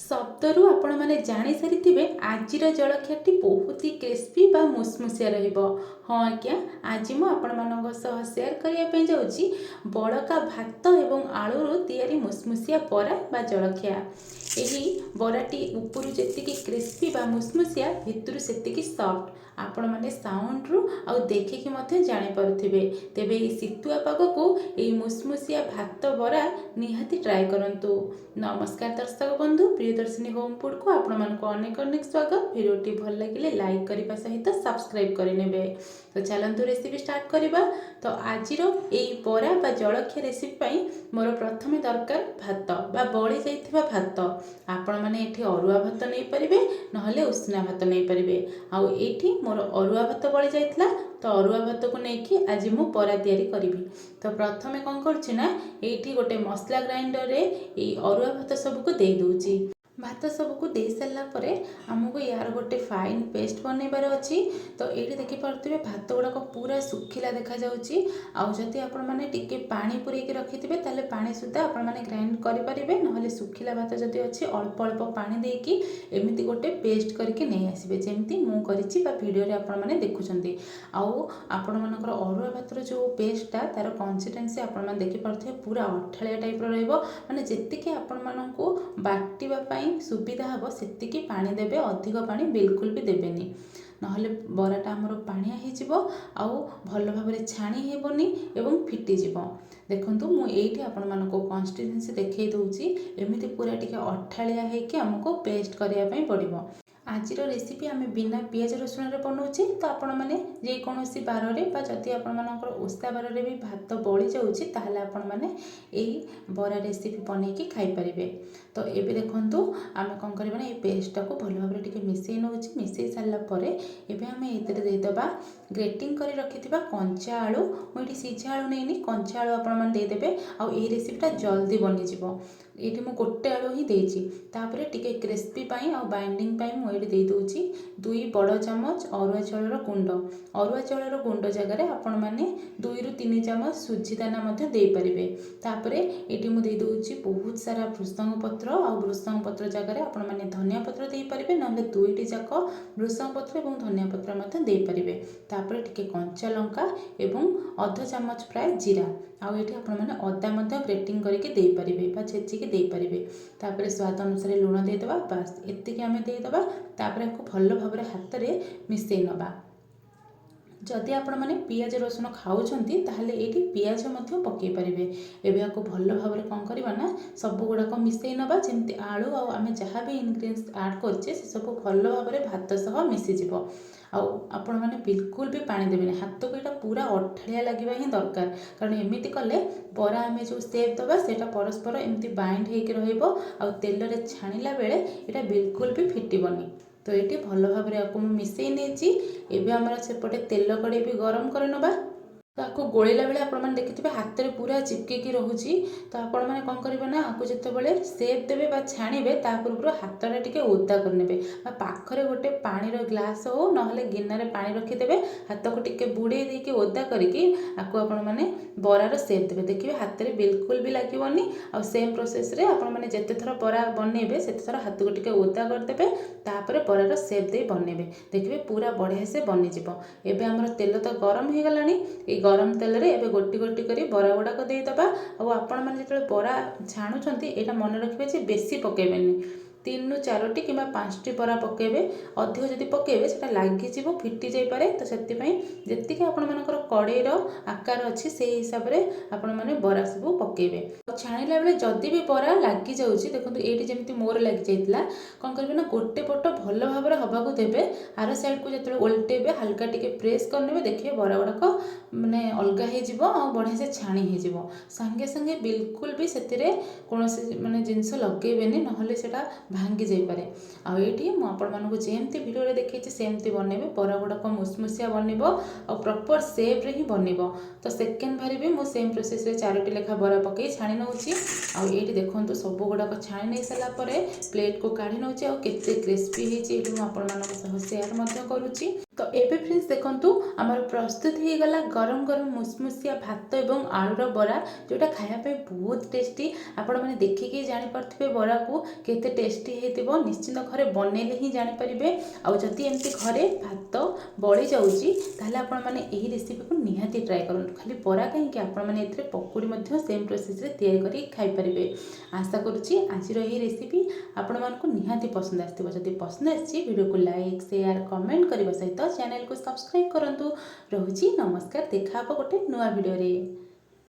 ଶବ୍ଦରୁ ଆପଣମାନେ ଜାଣିସାରିଥିବେ ଆଜିର ଜଳଖିଆଟି ବହୁତ ହି କ୍ରିସ୍ପି ବା ମୁସମୁସିଆ ରହିବ। ହଁ ଆଜ୍ଞା, ଆଜି ମୁଁ ଆପଣମାନଙ୍କ ସହ ସେୟାର କରିବା ପାଇଁ ଯାଉଛି ବଳକା ଭାତ ଏବଂ ଆଳୁରୁ ତିଆରି ମୁସମୁସିଆ ବରା ବା ଜଳଖିଆ। ଏହି ବରାଟି ଉପରୁ ଯେତିକି କ୍ରିସ୍ପି ବା ମୁସମୁସିଆ, ଭିତରୁ ସେତିକି ସଫ୍ଟ। ଆପଣମାନେ ସାଉଣ୍ଡରୁ ଆଉ ଦେଖିକି ମଧ୍ୟ ଜାଣିପାରୁଥିବେ। ତେବେ ଏହି ଶୀତୁଆ ପାଗକୁ ଏହି ମୁସମୁସିଆ ଭାତ ବରା ନିହାତି ଟ୍ରାଏ କରନ୍ତୁ। ନମସ୍କାର ଦର୍ଶକ ବନ୍ଧୁ, ପ୍ରିୟଦର୍ଶିନୀ ହୋମ୍ ଫୁଡକୁ ଆପଣମାନଙ୍କୁ ଅନେକ ଅନେକ ସ୍ୱାଗତ। ଭିଡ଼ିଓଟି ଭଲ ଲାଗିଲେ ଲାଇକ୍ କରିବା ସହିତ ସବସ୍କ୍ରାଇବ୍ କରିନେବେ। ତ ଚାଲନ୍ତୁ ରେସିପି ଷ୍ଟାର୍ଟ କରିବା। ତ ଆଜିର ଏହି ବରା ବା ଜଳଖିଆ ରେସିପି ପାଇଁ ମୋର ପ୍ରଥମେ ଦରକାର ଭାତ ବା ବଳି ଯାଇଥିବା ଭାତ। ଆପଣମାନେ ଏଠି ଅରୁଆ ଭାତ ନେଇପାରିବେ, ନହେଲେ ଉଷୁନା ଭାତ ନେଇପାରିବେ। ଆଉ ଏଇଠି ମୋର ଅରୁଆ ଭାତ ବଳି ଯାଇଥିଲା, ତ ଅରୁଆ ଭାତକୁ ନେଇକି ଆଜି ମୁଁ ବରା ତିଆରି କରିବି। ତ ପ୍ରଥମେ କ'ଣ କରୁଛି ନା, ଏଇଠି ଗୋଟେ ମସଲା ଗ୍ରାଇଣ୍ଡରରେ ଏଇ ଅରୁଆ ଭାତ ସବୁକୁ ଦେଇ ଦେଉଛି। ଭାତ ସବୁକୁ ଦେଇ ସାରିଲା ପରେ ଆମକୁ ୟାର ଗୋଟେ ଫାଇନ୍ ପେଷ୍ଟ ବନେଇବାର ଅଛି। ତ ଏଇଠି ଦେଖିପାରୁଥିବେ ଭାତ ଗୁଡ଼ାକ ପୁରା ଶୁଖିଲା ଦେଖାଯାଉଛି। ଆଉ ଯଦି ଆପଣମାନେ ଟିକେ ପାଣି ପୁରେଇକି ରଖିଥିବେ ତାହେଲେ ପାଣି ସୁଦ୍ଧା ଆପଣମାନେ ଗ୍ରାଇଣ୍ଡ କରିପାରିବେ, ନହେଲେ ଶୁଖିଲା ଭାତ ଯଦି ଅଛି ଅଳ୍ପ ଅଳ୍ପ ପାଣି ଦେଇକି ଏମିତି ଗୋଟେ ପେଷ୍ଟ କରିକି ନେଇ ଆସିବେ, ଯେମିତି ମୁଁ କରିଛି ବା ଭିଡ଼ିଓରେ ଆପଣମାନେ ଦେଖୁଛନ୍ତି। ଆଉ ଆପଣମାନଙ୍କର ଅରୁଆ ଭାତର ଯେଉଁ ପେଷ୍ଟଟା, ତାର କନସିଷ୍ଟେନ୍ସି ଆପଣମାନେ ଦେଖିପାରୁଥିବେ ପୁରା ଅଠାଳିଆ ଟାଇପ୍ର ରହିବ। ମାନେ ଯେତିକି ଆପଣମାନଙ୍କୁ ବାଟିବା ପାଇଁ ସୁବିଧା ହେବ ସେତିକି ପାଣି ଦେବେ, ଅଧିକ ପାଣି ବିଲକୁଲ ବି ଦେବେନି, ନହେଲେ ବରାଟା ଆମର ପାଣିଆ ହେଇଯିବ ଆଉ ଭଲ ଭାବରେ ଛାଣି ହେବନି ଏବଂ ଫିଟିଯିବ। ଦେଖନ୍ତୁ ମୁଁ ଏଇଠି ଆପଣମାନଙ୍କୁ କନସିଷ୍ଟେନ୍ସି ଦେଖାଇ ଦେଉଛି। ଏମିତି ପୁରା ଟିକେ ଅଠାଳିଆ ହେଇକି ଆମକୁ ପେଷ୍ଟ କରିବା ପାଇଁ ପଡ଼ିବ। ଆଜିର ରେସିପି ଆମେ ବିନା ପିଆଜ ରସୁଣରେ ବନାଉଛେ। ତ ଆପଣମାନେ ଯେକୌଣସି ବାରରେ ବା ଯଦି ଆପଣମାନଙ୍କର ଓଷା ବାରରେ ବି ଭାତ ବଳି ଯାଉଛି, ତାହେଲେ ଆପଣମାନେ ଏହି ବରା ରେସିପି ବନେଇକି ଖାଇପାରିବେ। ତ ଏବେ ଦେଖନ୍ତୁ ଆମେ କ'ଣ କରିବା ନା, ଏଇ ପେଷ୍ଟଟାକୁ ଭଲ ଭାବରେ ଟିକେ ମିଶାଇ ନେଉଛି। ମିଶାଇ ସାରିଲା ପରେ ଏବେ ଆମେ ଏଥିରେ ଦେଇଦେବା ଗ୍ରେଟିଂ କରି ରଖିଥିବା କଞ୍ଚା ଆଳୁ। ମୁଁ ଏଠି ସିଝା ଆଳୁ ନେଇନି, କଞ୍ଚା ଆଳୁ ଆପଣମାନେ ଦେଇଦେବେ। ଆଉ ଏହି ରେସିପିଟା ଜଲ୍ଦି ବନିଯିବ। ଏଇଠି ମୁଁ ଗୋଟେ ଆଳୁ ହିଁ ଦେଇଛି। ତାପରେ ଟିକେ କ୍ରିସ୍ପି ପାଇଁ ଆଉ ବାଇଣ୍ଡିଂ ପାଇଁ ମୁଁ ଏଇଠି ଦେଇଦେଉଛି 2 ବଡ଼ ଚାମଚ ଅରୁଆ ଚାଉଳର ଗୁଣ୍ଡ। ଅରୁଆ ଚାଉଳର ଗୁଣ୍ଡ ଜାଗାରେ ଆପଣମାନେ 2ରୁ 3 ଚାମଚ ସୁଜି ଦାନା ମଧ୍ୟ ଦେଇପାରିବେ। ତାପରେ ଏଇଠି ମୁଁ ଦେଇଦେଉଛି ବହୁତ ସାରା ଭୃଷଙ୍ଗ ପତ୍ର, ଆଉ ଭୃଷଙ୍ଗ ପତ୍ର ଜାଗାରେ ଆପଣମାନେ ଧନିଆ ପତ୍ର ଦେଇପାରିବେ, ନହେଲେ 2ଟି ଯାକ ଭୃଷଙ୍ଗ ପତ୍ର ଏବଂ ଧନିଆ ପତ୍ର ମଧ୍ୟ ଦେଇପାରିବେ। ତାପରେ ଟିକେ କଞ୍ଚା ଲଙ୍କା ଏବଂ ଅଧ ଚାମଚ ପ୍ରାୟ ଜିରା। ଆଉ ଏଇଠି ଆପଣମାନେ ଅଦା ମଧ୍ୟ ଗ୍ରେଟିଂ କରିକି ଦେଇପାରିବେ ବା ଛେଚିକି ଦେଇପାରିବେ। ତାପରେ ସ୍ୱାଦ ଅନୁସାରେ ଲୁଣ ଦେଇଦେବା। ବାସ୍ ଏତିକି ଆମେ ଦେଇଦେବା। ତାପରେ ଆକୁ ଭଲ ଭାବରେ ହାତରେ ମିଶାଇ ନେବା। ଯଦି ଆପଣମାନେ ପିଆଜ ରସୁଣ ଖାଉଛନ୍ତି ତାହେଲେ ଏଇଠି ପିଆଜ ମଧ୍ୟ ପକାଇ ପାରିବେ। ଏବେ ଆକୁ ଭଲ ଭାବରେ କ'ଣ କରିବା ନା, ସବୁ ଗୁଡ଼ାକ ମିଶାଇ ନେବା, ଯେମିତି ଆଳୁ ଆଉ ଆମେ ଯାହା ବି ଇନଗ୍ରିଡ଼ିଏଣ୍ଟସ୍ ଆଡ଼୍ କରିଛେ ସେସବୁ ଭଲ ଭାବରେ ଭାତ ସହ ମିଶିଯିବ। ଆଉ ଆପଣମାନେ ବିଲକୁଲ ବି ପାଣି ଦେବେନି। ହାତକୁ ଏଇଟା ପୁରା ଅଠାଳିଆ ଲାଗିବା ହିଁ ଦରକାର, କାରଣ ଏମିତି କଲେ ବରା ଆମେ ଯେଉଁ ସେପ୍ ଦେବା ସେଇଟା ପରସ୍ପର ଏମିତି ବାଇଣ୍ଡ ହେଇକି ରହିବ। ଆଉ ତେଲରେ ଛାଣିଲା ବେଳେ ଏଇଟା ବିଲକୁଲ ବି ଫିଟିବନି। ତ ଏଇଠି ଭଲ ଭାବରେ ଆକୁ ମୁଁ ମିଶାଇ ନେଇଛି। ଏବେ ଆମର ସେପଟେ ତେଲ କଡ଼େଇ ବି ଗରମ କରିନେବା। ତାକୁ ଗୋଳେଇଲା ବେଳେ ଆପଣମାନେ ଦେଖିଥିବେ ହାତରେ ପୁରା ଚିପକିକି ରହୁଛି। ତ ଆପଣମାନେ କ'ଣ କରିବେ ନା, ଆକୁ ଯେତେବେଳେ ସେପ୍ ଦେବେ ବା ଛାଣିବେ ତା ପୂର୍ବରୁ ହାତଟା ଟିକେ ଓଦା କରିନେବେ, ବା ପାଖରେ ଗୋଟେ ପାଣିର ଗ୍ଲାସ୍ ହଉ ନହେଲେ ଗିନାରେ ପାଣି ରଖିଦେବେ। ହାତକୁ ଟିକେ ବୁଡ଼େଇ ଦେଇକି ଓଦା କରିକି ଆକୁ ଆପଣମାନେ ବରାର ସେପ୍ ଦେବେ। ଦେଖିବେ ହାତରେ ବିଲକୁଲ ବି ଲାଗିବନି। ଆଉ ସେମ୍ ପ୍ରୋସେସ୍ରେ ଆପଣମାନେ ଯେତେଥର ବରା ବନେଇବେ ସେତେଥର ହାତକୁ ଟିକେ ଓଦା କରିଦେବେ। ତାପରେ ବରାର ସେପ୍ ଦେଇ ବନେଇବେ, ଦେଖିବେ ପୁରା ବଢ଼ିଆ ସେ ବନିଯିବ। ଏବେ ଆମର ତେଲ ତ ଗରମ ହେଇଗଲାଣି। এই ଗରମ ତେଲରେ ଏବେ ଗୋଟି ଗୋଟି କରି ବରା ଗୁଡ଼ାକ ଦେଇଦେବା। ଆଉ ଆପଣମାନେ ଯେତେବେଳେ ବରା ଛାଣୁଛନ୍ତି ଏଇଟା ମନେ ରଖିବେ ଯେ ବେଶୀ ପକାଇବେନି, 3ରୁ 4ଟି କିମ୍ବା 5ଟି ବରା ପକାଇବେ। ଅଧିକ ଯଦି ପକାଇବେ ସେଟା ଲାଗିଯିବ, ଫିଟି ଯାଇପାରେ। ତ ସେଥିପାଇଁ ଯେତିକି ଆପଣମାନଙ୍କର କଡ଼େଇର ଆକାର ଅଛି ସେଇ ହିସାବରେ ଆପଣମାନେ ବରା ସବୁ ପକାଇବେ। ଆଉ ଛାଣିଲା ବେଳେ ଯଦି ବି ବରା ଲାଗିଯାଉଛି, ଦେଖନ୍ତୁ ଏଇଠି ଯେମିତି ମୋର ଲାଗିଯାଇଥିଲା, କ'ଣ କରିବେ ନା, ଗୋଟେ ପଟ ଭଲ ଭାବରେ ହେବାକୁ ଦେବେ। ଆର ସାଇଡ଼୍କୁ ଯେତେବେଳେ ଓଲଟେଇବେ ହାଲକା ଟିକେ ପ୍ରେସ୍ କରିନେବେ, ଦେଖିବେ ବରା ଗୁଡ଼ାକ ମାନେ ଅଲଗା ହେଇଯିବ ଆଉ ବଢ଼ିଆ ସେ ଛାଣି ହେଇଯିବ। ସାଙ୍ଗେ ସାଙ୍ଗେ ବିଲକୁଲ ବି ସେଥିରେ କୌଣସି ମାନେ ଜିନିଷ ଲଗାଇବେନି, ନହେଲେ ସେଇଟା ଭାଙ୍ଗି ଯାଇପାରେ। ଆଉ ଏଇଠି ମୁଁ ଆପଣମାନଙ୍କୁ ଯେମିତି ଭିଡ଼ିଓରେ ଦେଖେଇଛି ସେମିତି ବନେଇବେ। ବରା ଗୁଡ଼ାକ ମୁସମୁସିଆ ବନିବ ଆଉ ପ୍ରପର୍ ସେପ୍ରେ ହିଁ ବନିବ। ତ ସେକେଣ୍ଡ ଭାରି ବି ମୁଁ ସେମ୍ ପ୍ରୋସେସ୍ରେ 4ଟି ଲେଖା ବରା ପକାଇ ଛାଣି ନେଉଛି। ଆଉ ଏଇଠି ଦେଖନ୍ତୁ ସବୁ ଗୁଡ଼ାକ ଛାଣି ନେଇ ସାରିଲା ପରେ ପ୍ଲେଟ୍କୁ କାଢ଼ି ନେଉଛି। ଆଉ କେତେ କ୍ରିସ୍ପି ହେଇଛି ଏଇଠି ମୁଁ ଆପଣମାନଙ୍କ ସହ ସେୟାର ମଧ୍ୟ କରୁଛି। तो एबे फ्रेंड्स देखंतु आमर प्रस्तुत हो गला गरम गरम मुसमुसिया भात एवं आलूर बरा जोटा खाया पे बहुत टेस्टी। आपण मैंने देखिकी जानी पारथिबे बरा को केते टेस्टी हेतिबो। निश्चित घरे बनेले ही जानी परिबे। आउ जदि एमती घरे भात बळी जाउची ताहले आपण माने एही रेसिपी को निहाती ट्राई करंतु। खाली बरा कहीं कि आपण माने एथरे पकोड़ी मध्य सेम प्रोसेस रे तैयारी करी खाई परिबे। आशा करूची आजिर एही रेसिपी आपण मानको निहाती पसंद आस्तिबो। जदि पसंद आछि वीडियो को लाइक शेयर कमेंट करबा सहित चैनल को सब्सक्राइब करंतु। रहुची नमस्कार, देखा गोटे नुआ वीडियो रे।